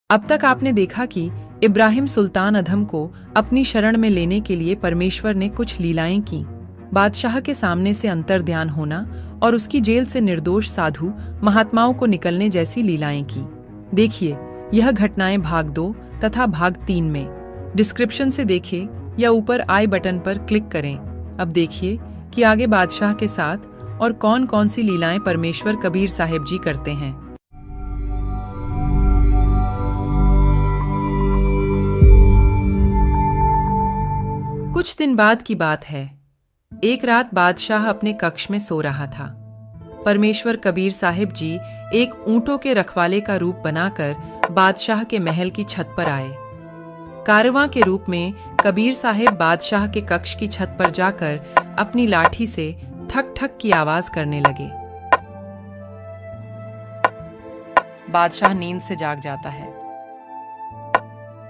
अब तक आपने देखा कि इब्राहिम सुल्तान अधम को अपनी शरण में लेने के लिए परमेश्वर ने कुछ लीलाएं की। बादशाह के सामने से अंतर्ध्यान होना और उसकी जेल से निर्दोष साधु महात्माओं को निकलने जैसी लीलाएं की। देखिए यह घटनाएं भाग 2 तथा भाग 3 में। डिस्क्रिप्शन से देखें या ऊपर आई बटन पर क्लिक करें। अब देखिए कि आगे बादशाह के साथ और कौन कौन सी लीलाएं परमेश्वर कबीर साहिब जी करते हैं। कुछ दिन बाद की बात है। एक रात बादशाह अपने कक्ष में सो रहा था। परमेश्वर कबीर साहिब जी एक ऊंटों के रखवाले का रूप बनाकर बादशाह के महल की छत पर आए। कारवां के रूप में कबीर साहिब बादशाह के कक्ष की छत पर जाकर अपनी लाठी से ठक ठक की आवाज करने लगे। बादशाह नींद से जाग जाता है।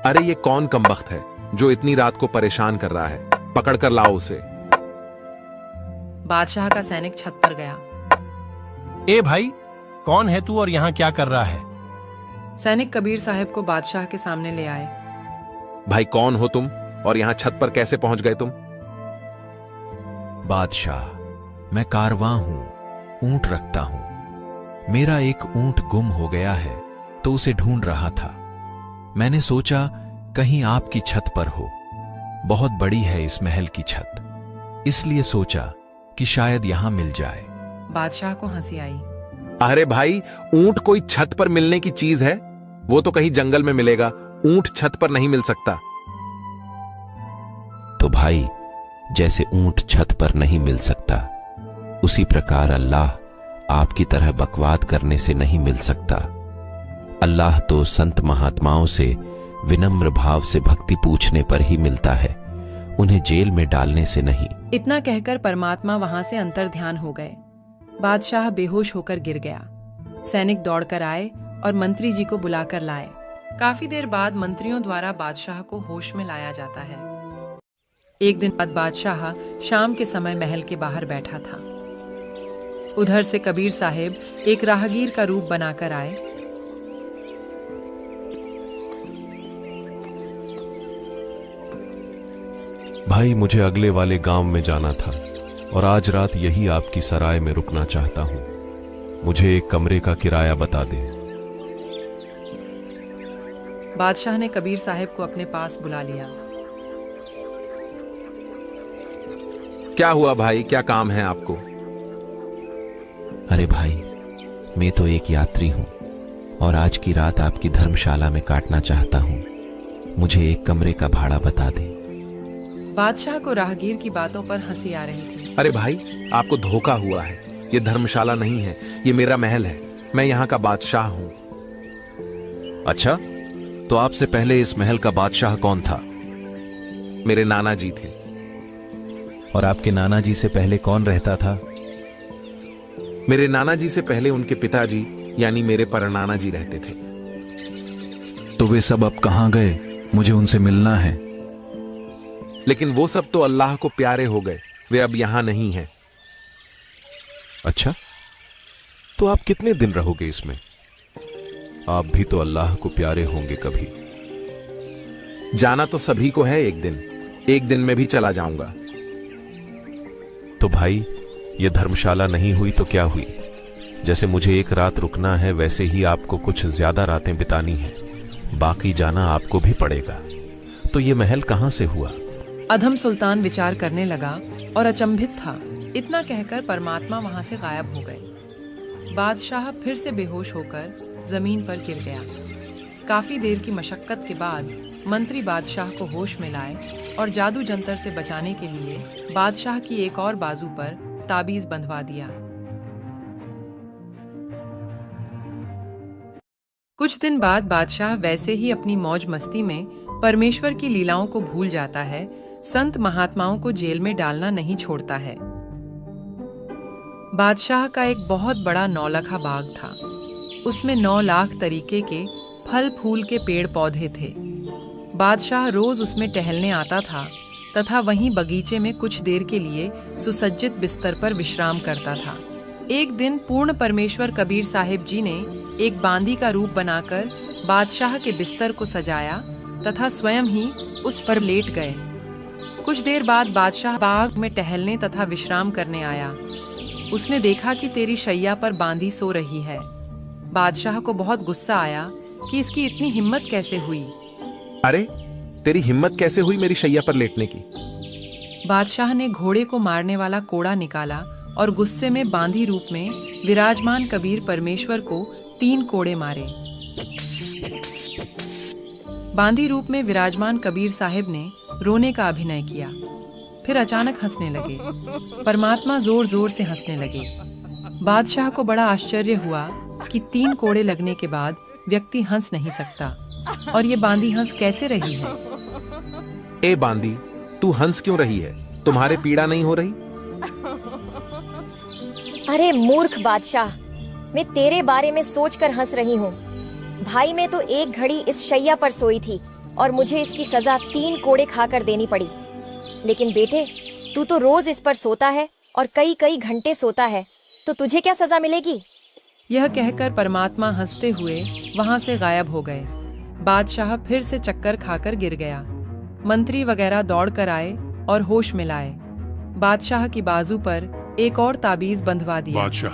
अरे ये कौन कमबख्त है जो इतनी रात को परेशान कर रहा है? पकड़ कर लाओ उसे। बादशाह का सैनिक छत पर गया। ए भाई, कौन है तू और यहाँ क्या कर रहा है? सैनिक कबीर साहिब को बादशाह के सामने ले आए। भाई कौन हो तुम और यहाँ छत पर कैसे पहुंच गए तुम? बादशाह, मैं कारवां हूं, ऊंट रखता हूं। मेरा एक ऊंट गुम हो गया है तो उसे ढूंढ रहा था। मैंने सोचा कहीं आपकी छत पर हो। बहुत बड़ी है इस महल की छत, इसलिए सोचा कि शायद यहां मिल जाए। बादशाह को हंसी आई। अरे भाई, ऊंट कोई छत पर मिलने की चीज है? वो तो कहीं जंगल में मिलेगा, ऊंट छत पर नहीं मिल सकता। तो भाई, जैसे ऊंट छत पर नहीं मिल सकता, उसी प्रकार अल्लाह आपकी तरह बकवाद करने से नहीं मिल सकता। अल्लाह तो संत महात्माओं से विनम्र भाव से भक्ति पूछने पर ही मिलता है, उन्हें जेल में डालने से नहीं। इतना कहकर परमात्मा वहां से अंतर्ध्यान हो गए। बादशाह बेहोश होकर गिर गया। सैनिक दौड़कर आए और मंत्री जी को बुलाकर लाए। काफी देर बाद मंत्रियों द्वारा बादशाह को होश में लाया जाता है। एक दिन बाद बादशाह शाम के समय महल के बाहर बैठा था। उधर से कबीर साहिब एक राहगीर का रूप बनाकर आए। भाई, मुझे अगले वाले गांव में जाना था और आज रात यही आपकी सराय में रुकना चाहता हूं। मुझे एक कमरे का किराया बता दे। बादशाह ने कबीर साहिब को अपने पास बुला लिया। क्या हुआ भाई, क्या काम है आपको? अरे भाई, मैं तो एक यात्री हूं और आज की रात आपकी धर्मशाला में काटना चाहता हूं। मुझे एक कमरे का भाड़ा बता दे। बादशाह को राहगीर की बातों पर हंसी आ रही थी। अरे भाई, आपको धोखा हुआ है। ये धर्मशाला नहीं है, ये मेरा महल है। मैं यहाँ का बादशाह हूँ। अच्छा, तो आपसे पहले इस महल का बादशाह कौन था? मेरे नाना जी थे। और आपके नाना जी से पहले कौन रहता था? मेरे नाना जी से पहले उनके पिताजी यानी मेरे परनाना जी रहते थे। तो वे सब अब कहां गए? मुझे उनसे मिलना है। लेकिन वो सब तो अल्लाह को प्यारे हो गए, वे अब यहां नहीं हैं। अच्छा, तो आप कितने दिन रहोगे इसमें? आप भी तो अल्लाह को प्यारे होंगे कभी। जाना तो सभी को है, एक दिन में भी चला जाऊंगा। तो भाई, ये धर्मशाला नहीं हुई तो क्या हुई? जैसे मुझे एक रात रुकना है, वैसे ही आपको कुछ ज्यादा रातें बितानी है। बाकी जाना आपको भी पड़ेगा। तो ये महल कहां से हुआ? अधम सुल्तान विचार करने लगा और अचंभित था। इतना कहकर परमात्मा वहां से गायब हो गए। बादशाह फिर से बेहोश होकर जमीन पर गिर गया। काफी देर की मशक्कत के बाद मंत्री बादशाह को होश में लाए और जादू जंतर से बचाने के लिए बादशाह की एक और बाजू पर ताबीज बंधवा दिया। कुछ दिन बाद बादशाह वैसे ही अपनी मौज मस्ती में परमेश्वर की लीलाओं को भूल जाता है। संत महात्माओं को जेल में डालना नहीं छोड़ता है। बादशाह का एक बहुत बड़ा 9 लखा बाग था। उसमें 9 लाख तरीके के फल फूल के पेड़ पौधे थे। बादशाह रोज उसमें टहलने आता था तथा वहीं बगीचे में कुछ देर के लिए सुसज्जित बिस्तर पर विश्राम करता था। एक दिन पूर्ण परमेश्वर कबीर साहिब जी ने एक बांदी का रूप बनाकर बादशाह के बिस्तर को सजाया तथा स्वयं ही उस पर लेट गए। कुछ देर बाद बादशाह बाग में टहलने तथा विश्राम करने आया। उसने देखा कि तेरी शैया पर बांदी सो रही है। बादशाह को बहुत गुस्सा आया कि इसकी इतनी हिम्मत कैसे हुई। अरे, तेरी हिम्मत कैसे हुई मेरी शैया पर लेटने की? बादशाह ने घोड़े को मारने वाला कोड़ा निकाला और गुस्से में बांदी रूप में विराजमान कबीर परमेश्वर को 3 कोड़े मारे। बांदी रूप में विराजमान कबीर साहिब ने रोने का अभिनय किया, फिर अचानक हंसने लगे। परमात्मा जोर जोर से हंसने लगे। बादशाह को बड़ा आश्चर्य हुआ कि 3 कोड़े लगने के बाद व्यक्ति हंस नहीं सकता, और ये बांदी हंस कैसे रही है। ए बांदी, तू हंस क्यों रही है? तुम्हारे पीड़ा नहीं हो रही? अरे मूर्ख बादशाह, मैं तेरे बारे में सोचकर हंस रही हूँ। भाई मैं तो एक घड़ी इस शैया पर सोई थी और मुझे इसकी सजा 3 कोड़े खाकर देनी पड़ी। लेकिन बेटे, तू तो रोज इस पर सोता है और कई कई घंटे सोता है, तो तुझे क्या सजा मिलेगी? यह कहकर परमात्मा हंसते हुए वहां से गायब हो गए। बादशाह फिर से चक्कर खाकर गिर गया। मंत्री वगैरह दौड़ कर आए और होश में लाए। बादशाह की बाजू पर एक और ताबीज बंधवा दिया। बादशाह,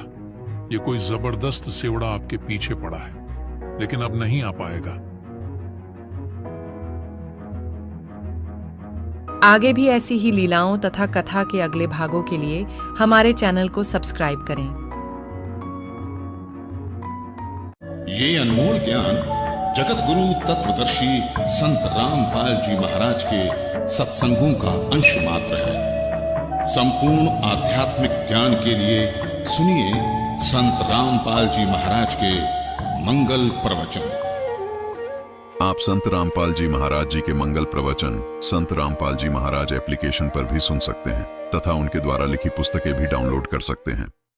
ये कोई जबरदस्त सेवड़ा आपके पीछे पड़ा है, लेकिन अब नहीं आ पाएगा। आगे भी ऐसी ही लीलाओं तथा कथा के अगले भागों के लिए हमारे चैनल को सब्सक्राइब करें। ये अनमोल ज्ञान जगत गुरु तत्वदर्शी संत रामपाल जी महाराज के सत्संगों का अंश मात्र है। संपूर्ण आध्यात्मिक ज्ञान के लिए सुनिए संत रामपाल जी महाराज के मंगल प्रवचन। आप संत रामपाल जी महाराज जी के मंगल प्रवचन संत रामपाल जी महाराज एप्लीकेशन पर भी सुन सकते हैं तथा उनके द्वारा लिखी पुस्तकें भी डाउनलोड कर सकते हैं।